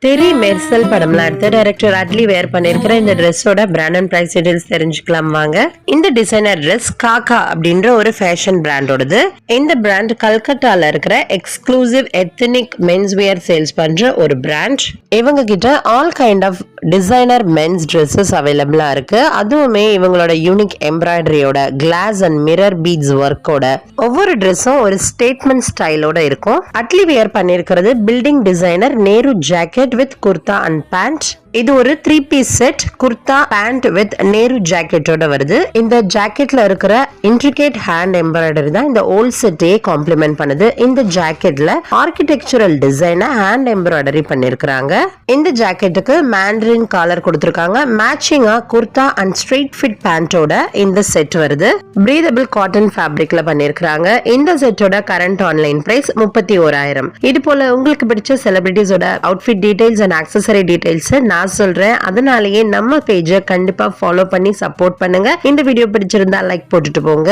தெரி மெர்சல் படம்ல எடுத்து டைரக்டர் அட்லி வேர் பண்ணிருக்கிற இந்த ட்ரெஸ்ஸோட பிராண்ட் அண்ட் பிரைஸ் டீடைல்ஸ் தெரிஞ்சுக்கலாம் வாங்க. இந்த டிசைனர் ட்ரெஸ் காக்கா அப்படின்ற ஒரு ஃபேஷன் பிராண்டோடது. இந்த பிராண்ட் கல்கட்டால இருக்கிற exclusive ethnic men's wear sales பண்ற ஒரு பிராண்ட். இவங்க கிட்ட all kind of designer men's dresses அவைலபிளா இருக்கு. அதுவுமே இவங்களோட யூனிக் எம்ப்ராய்டரியோட கிளாஸ் அண்ட் மிரர் பீட்ஸ் ஒர்க்கோட ஒவ்வொரு ட்ரெஸ்ஸும் ஒரு ஸ்டேட்மெண்ட் ஸ்டைலோட இருக்கும். அட்லி வேர் பண்ணிருக்கிறது building designer Nehru jacket with kurta and pant. இது ஒரு 3 piece set. Kurta pant with Nehru ஜாக்கெட்டோட வருது. இந்த ஜாக்கெட்ல இருக்கிற இன்ட்ரிகேட் ஹேண்ட் எம்ப்ராய்டரி தான் இந்த ஓல் செட்டையே காம்ப்ளிமெண்ட் பண்ணுது. இந்த ஜாக்கெட்ல ஆர்கிடெக்சரல் டிசைனை ஹேண்ட் எம்ப்ராய்டரி பண்ணிருக்காங்க. இந்த ஜாக்கெட்டுக்கு மேண்டரின் காலர் கொடுத்திருக்காங்க. மேட்சிங்கா குர்தா அண்ட் ஸ்ட்ரெயிட் ஃபிட் பேண்டோட இந்த செட் வருது. பிரீதபிள் காட்டன் ஃபேப்ரிக்ல பண்ணிருக்காங்க. இந்த செட்டோட கரண்ட் ஆன்லைன் பிரைஸ் 31,000. இது போல உங்களுக்கு பிடிச்ச செலிபிரிட்டிஸோட outfit details and accessory details நான் சொல்றேன். அதனாலேயே நம்ம பேஜை கண்டிப்பா ஃபாலோ பண்ணி சப்போர்ட் பண்ணுங்க. இந்த வீடியோ பிடிச்சிருந்தா லைக் போட்டுட்டு போங்க.